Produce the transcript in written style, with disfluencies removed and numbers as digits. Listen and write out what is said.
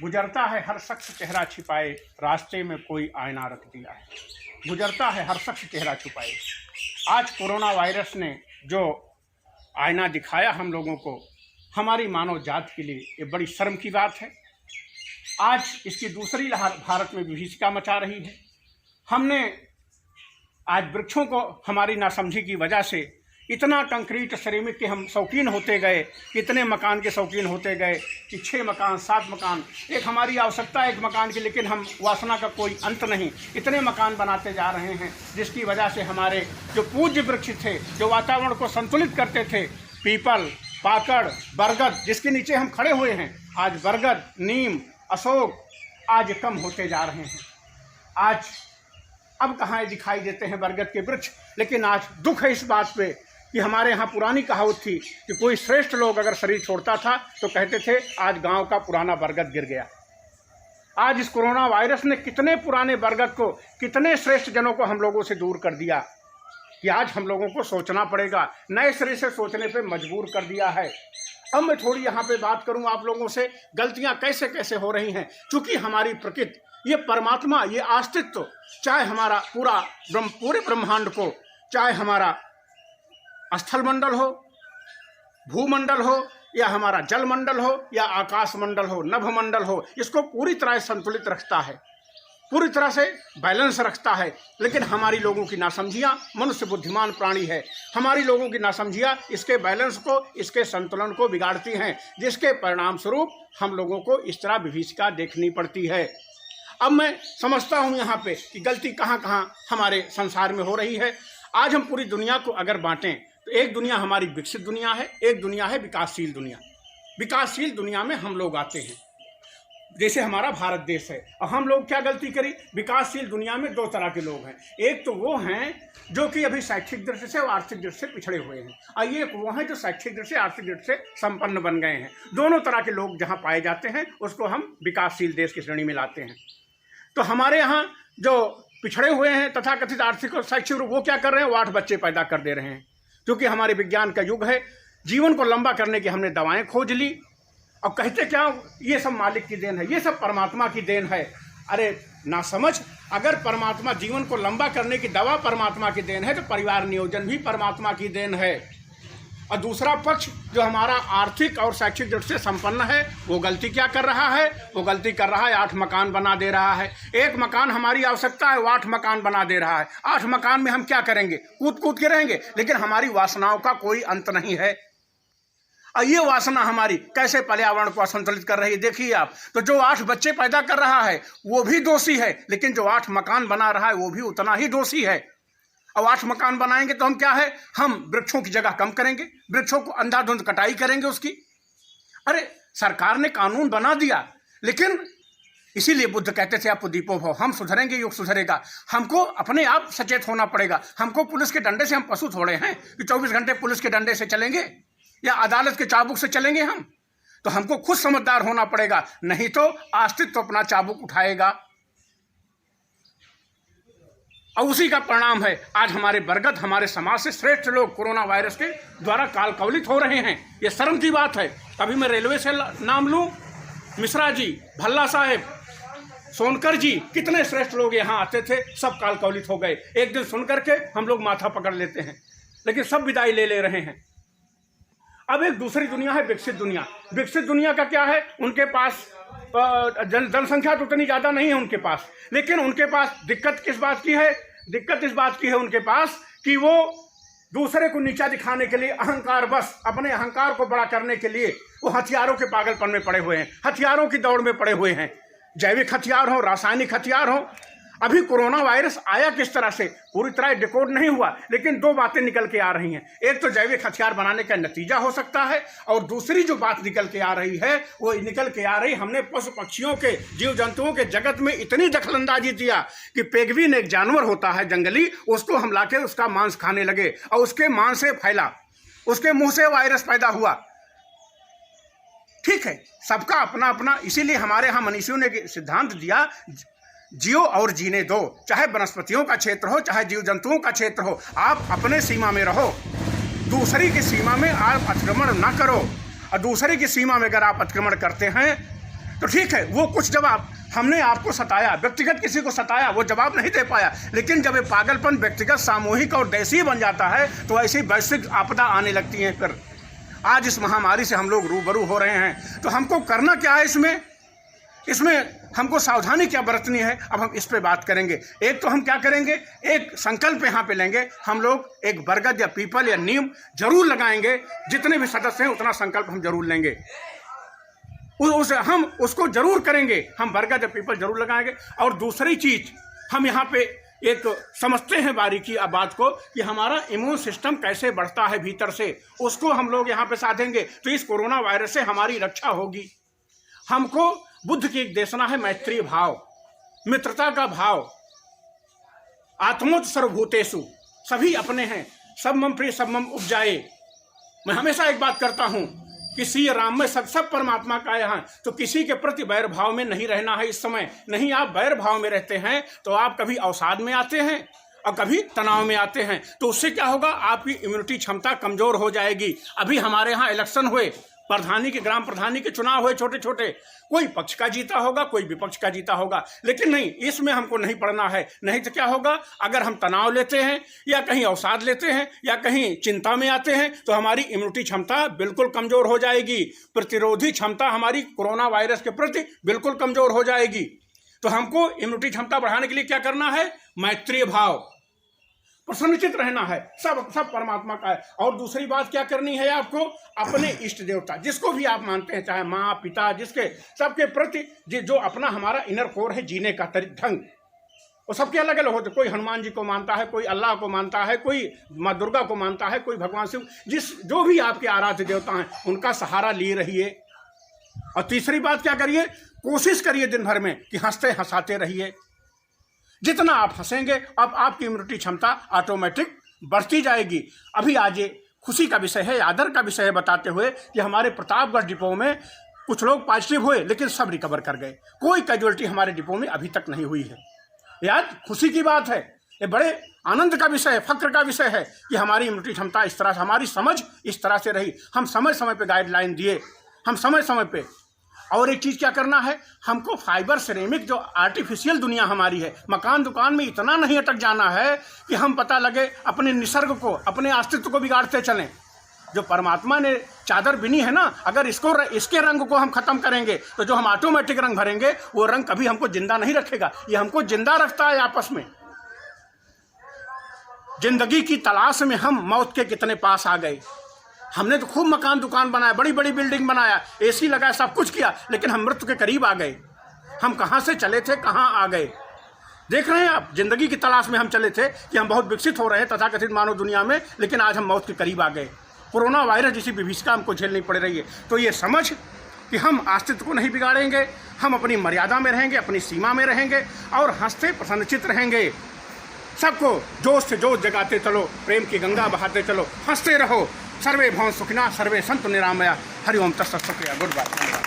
गुजरता है हर शख्स चेहरा छिपाए, रास्ते में कोई आईना रख दिया है। गुजरता है हर शख्स चेहरा छुपाए। आज कोरोना वायरस ने जो आईना दिखाया हम लोगों को, हमारी मानव जात के लिए ये बड़ी शर्म की बात है। आज इसकी दूसरी लहर भारत में विभीषिका मचा रही है। हमने आज वृक्षों को हमारी नासमझी की वजह से इतना कंक्रीट सिरेमिक के हम शौकीन होते गए, इतने मकान के शौकीन होते गए कि 6 मकान 7 मकान, एक हमारी आवश्यकता है एक मकान की, लेकिन हम वासना का कोई अंत नहीं, इतने मकान बनाते जा रहे हैं, जिसकी वजह से हमारे जो पूज्य वृक्ष थे, जो वातावरण को संतुलित करते थे, पीपल, पाकड़, बरगद, जिसके नीचे हम खड़े हुए हैं, आज बरगद, नीम, अशोक आज कम होते जा रहे हैं। आज अब कहाँ दिखाई देते हैं बरगद के वृक्ष। लेकिन आज दुख है इस बात पे कि हमारे यहाँ पुरानी कहावत थी कि कोई श्रेष्ठ लोग अगर शरीर छोड़ता था तो कहते थे आज गांव का पुराना बरगद गिर गया। आज इस कोरोना वायरस ने कितने पुराने बरगद को, कितने श्रेष्ठ जनों को हम लोगों से दूर कर दिया कि आज हम लोगों को सोचना पड़ेगा, नए सिरे से सोचने पे मजबूर कर दिया है। अब मैं थोड़ी यहाँ पे बात करूँ आप लोगों से, गलतियाँ कैसे कैसे हो रही हैं। चूँकि हमारी प्रकृति, ये परमात्मा, ये अस्तित्व, चाहे हमारा पूरे ब्रह्मांड को, चाहे हमारा स्थल मंडल हो, भूमंडल हो, या हमारा जल मंडल हो, या आकाश मंडल हो, नभ मंडल हो, इसको पूरी तरह संतुलित रखता है, पूरी तरह से बैलेंस रखता है। लेकिन हमारी लोगों की नासमझियाँ, मनुष्य बुद्धिमान प्राणी है, हमारी लोगों की नासमझियाँ इसके बैलेंस को, इसके संतुलन को बिगाड़ती हैं, जिसके परिणाम स्वरूप हम लोगों को इस तरह विभीषिका देखनी पड़ती है। अब मैं समझता हूँ यहाँ पे कि गलती कहाँ कहाँ हमारे संसार में हो रही है। आज हम पूरी दुनिया को अगर बांटें तो एक दुनिया हमारी विकसित दुनिया है, एक दुनिया है विकासशील दुनिया। विकासशील दुनिया में हम लोग आते हैं, जैसे हमारा भारत देश है। और हम लोग क्या गलती करी, विकासशील दुनिया में 2 तरह के लोग हैं। एक तो वो हैं जो कि अभी शैक्षिक दृष्टि से और आर्थिक दृष्टि से पिछड़े हुए हैं, और एक वो हैं जो शैक्षिक दृष्टि से आर्थिक दृष्टि से संपन्न बन गए हैं। दोनों तरह के लोग जहाँ पाए जाते हैं उसको हम विकासशील देश की श्रेणी में लाते हैं। तो हमारे यहाँ जो पिछड़े हुए हैं तथाकथित आर्थिक और शैक्षिक रूप, वो क्या कर रहे हैं, वो 8 बच्चे पैदा कर दे रहे हैं। क्योंकि हमारे विज्ञान का युग है, जीवन को लंबा करने की हमने दवाएं खोज ली, और कहते क्या, ये सब मालिक की देन है, ये सब परमात्मा की देन है। अरे ना समझ, अगर परमात्मा जीवन को लंबा करने की दवा परमात्मा की देन है तो परिवार नियोजन भी परमात्मा की देन है। और दूसरा पक्ष जो हमारा आर्थिक और शैक्षिक दृष्टि से संपन्न है, वो गलती क्या कर रहा है, वो गलती कर रहा है 8 मकान बना दे रहा है। एक मकान हमारी आवश्यकता है, वो 8 मकान बना दे रहा है। 8 मकान में हम क्या करेंगे, कूद कूद के रहेंगे, लेकिन हमारी वासनाओं का कोई अंत नहीं है। और ये वासना हमारी कैसे पर्यावरण को असंतुलित कर रही है, देखिए आप। तो जो 8 बच्चे पैदा कर रहा है वो भी दोषी है, लेकिन जो 8 मकान बना रहा है वो भी उतना ही दोषी है। अब 8 मकान बनाएंगे तो हम क्या है, हम वृक्षों की जगह कम करेंगे, वृक्षों को अंधाधुंध कटाई करेंगे उसकी। अरे सरकार ने कानून बना दिया, लेकिन इसीलिए बुद्ध कहते थे आप दीपो भव, हम सुधरेंगे युग सुधरेगा। हमको अपने आप सचेत होना पड़ेगा। हमको पुलिस के डंडे से, हम पशु थोड़े हैं कि 24 घंटे पुलिस के डंडे से चलेंगे या अदालत के चाबुक से चलेंगे हम। तो हमको खुद समझदार होना पड़ेगा, नहीं तो अस्तित्व अपना चाबुक उठाएगा। और उसी का परिणाम है आज हमारे बरगद, हमारे समाज से श्रेष्ठ लोग कोरोना वायरस के द्वारा काल कवलित हो रहे हैं। ये शर्म की बात है। कभी मैं रेलवे से नाम लूं, मिश्रा जी, भल्ला साहेब, सोनकर जी, कितने श्रेष्ठ लोग यहाँ आते थे, सब काल कवलित हो गए। एक दिन सुन करके हम लोग माथा पकड़ लेते हैं, लेकिन सब विदाई ले ले रहे हैं। अब एक दूसरी दुनिया है विकसित दुनिया। विकसित दुनिया का क्या है, उनके पास जनसंख्या तो उतनी ज़्यादा नहीं है उनके पास, लेकिन उनके पास दिक्कत किस बात की है, दिक्कत इस बात की है उनके पास कि वो दूसरे को नीचा दिखाने के लिए, अहंकार बस, अपने अहंकार को बड़ा करने के लिए वो हथियारों के पागलपन में पड़े हुए हैं, हथियारों की दौड़ में पड़े हुए हैं। जैविक हथियार हो, रासायनिक हथियार हो। अभी कोरोना वायरस आया किस तरह से पूरी तरह डिकोड नहीं हुआ, लेकिन 2 बातें निकल के आ रही हैं। एक तो जैविक हथियार बनाने का नतीजा हो सकता है, और दूसरी जो बात निकल के आ रही है वो निकल के आ रही, हमने पशु पक्षियों के, जीव जंतुओं के जगत में इतनी दखलंदाजी दिया कि पेंगुइन एक जानवर होता है जंगली, उसको हम लाके उसका मांस खाने लगे, और उसके मांस से फैला, उसके मुंह से वायरस पैदा हुआ। ठीक है, सबका अपना अपना, इसीलिए हमारे यहाँ मनीषियों ने सिद्धांत दिया, जियो और जीने दो। चाहे वनस्पतियों का क्षेत्र हो, चाहे जीव जंतुओं का क्षेत्र हो, आप अपने सीमा में रहो, दूसरी की सीमा में आप अतिक्रमण ना करो। और दूसरे की सीमा में अगर आप अतिक्रमण करते हैं तो ठीक है, वो कुछ जवाब हमने आपको सताया, व्यक्तिगत किसी को सताया, वो जवाब नहीं दे पाया। लेकिन जब ये पागलपन व्यक्तिगत, सामूहिक और देशी बन जाता है तो ऐसी वैश्विक आपदा आने लगती है। फिर आज इस महामारी से हम लोग रूबरू हो रहे हैं, तो हमको करना क्या है इसमें हमको सावधानी क्या बरतनी है, अब हम इस पे बात करेंगे। एक तो हम क्या करेंगे, एक संकल्प यहाँ पे लेंगे, हम लोग एक बरगद या पीपल या नीम जरूर लगाएंगे। जितने भी सदस्य हैं उतना संकल्प हम जरूर लेंगे, हम उसको जरूर करेंगे, हम बरगद या पीपल जरूर लगाएंगे। और दूसरी चीज हम यहाँ पे एक समझते हैं बारीकी बात को कि हमारा इम्यून सिस्टम कैसे बढ़ता है भीतर से, उसको हम लोग यहाँ पे साधेंगे तो इस कोरोना वायरस से हमारी रक्षा होगी। हमको बुद्ध की एक देशना है, मैत्री भाव, मित्रता का भाव। आत्मोत सर्वभूतेषु, सभी अपने हैं, सब मम प्रिय सब मम उपजाए। मैं हमेशा एक बात करता हूं, किसी राम में सब परमात्मा का यहाँ, तो किसी के प्रति वैर भाव में नहीं रहना है इस समय। नहीं आप वैर भाव में रहते हैं तो आप कभी अवसाद में आते हैं और कभी तनाव में आते हैं, तो उससे क्या होगा, आपकी इम्यूनिटी क्षमता कमजोर हो जाएगी। अभी हमारे यहाँ इलेक्शन हुए, प्रधानी के, ग्राम प्रधानी के चुनाव हुए छोटे छोटे, कोई पक्ष का जीता होगा, कोई विपक्ष का जीता होगा, लेकिन नहीं, इसमें हमको नहीं पड़ना है। नहीं तो क्या होगा, अगर हम तनाव लेते हैं या कहीं अवसाद लेते हैं या कहीं चिंता में आते हैं तो हमारी इम्यूनिटी क्षमता बिल्कुल कमजोर हो जाएगी, प्रतिरोधी क्षमता हमारी कोरोना वायरस के प्रति बिल्कुल कमजोर हो जाएगी। तो हमको इम्यूनिटी क्षमता बढ़ाने के लिए क्या करना है, मैत्रीय भाव, प्रसन्नचित रहना है, सब परमात्मा का है। और दूसरी बात क्या करनी है आपको, अपने इष्ट देवता जिसको भी आप मानते हैं, चाहे माँ पिता, जिसके सबके प्रति जो अपना हमारा इनर कोर है जीने का ढंग, वो सबके अलग अलग होते। कोई हनुमान जी को मानता है, कोई अल्लाह को मानता है, कोई माँ दुर्गा को मानता है, कोई भगवान शिव, जो भी आपके आराध्य देवता हैं उनका सहारा लिए रहिए। और तीसरी बात क्या करिए, कोशिश करिए दिन भर में कि हंसते हंसाते रहिए। जितना आप हंसेंगे अब आपकी इम्यूनिटी क्षमता ऑटोमेटिक बढ़ती जाएगी। अभी आज ये खुशी का विषय है, आदर का विषय है बताते हुए कि हमारे प्रतापगढ़ डिपो में कुछ लोग पॉजिटिव हुए लेकिन सब रिकवर कर गए। कोई कैजुअलिटी हमारे डिपो में अभी तक नहीं हुई है। ये आज खुशी की बात है, ये बड़े आनंद का विषय है, फक्र का विषय है कि हमारी इम्यूनिटी क्षमता इस तरह से, हमारी समझ इस तरह से रही। हम समय समय पे गाइडलाइन दिए, हम समय समय पे। और एक चीज़ क्या करना है, हमको फाइबर सिरेमिक जो आर्टिफिशियल दुनिया हमारी है, मकान दुकान में इतना नहीं अटक जाना है कि हम पता लगे अपने निसर्ग को, अपने अस्तित्व को बिगाड़ते चलें। जो परमात्मा ने चादर बिनी है ना, अगर इसके रंग को हम खत्म करेंगे तो जो हम ऑटोमेटिक रंग भरेंगे वो रंग कभी हमको जिंदा नहीं रखेगा, ये हमको जिंदा रखता है आपस में। जिंदगी की तलाश में हम मौत के कितने पास आ गए। हमने तो खूब मकान दुकान बनाया, बड़ी बड़ी बिल्डिंग बनाया, एसी लगाया, सब कुछ किया, लेकिन हम मृत्यु के करीब आ गए। हम कहाँ से चले थे, कहाँ आ गए। देख रहे हैं आप, जिंदगी की तलाश में हम चले थे कि हम बहुत विकसित हो रहे हैं तथाकथित मानव दुनिया में, लेकिन आज हम मौत के करीब आ गए। कोरोना वायरस जैसी विभीषिका हमको झेलनी पड़ रही है। तो ये समझ कि हम अस्तित्व को नहीं बिगाड़ेंगे, हम अपनी मर्यादा में रहेंगे, अपनी सीमा में रहेंगे और हंसते प्रसन्नचित रहेंगे। सबको जोश से जोश जगाते चलो, प्रेम की गंगा बहाते चलो, हंसते रहो। सर्वे भवन सुखिना, सर्वे संतु निरामया। हरि ओम तत्सत। शुक्रिया, गुड बाय।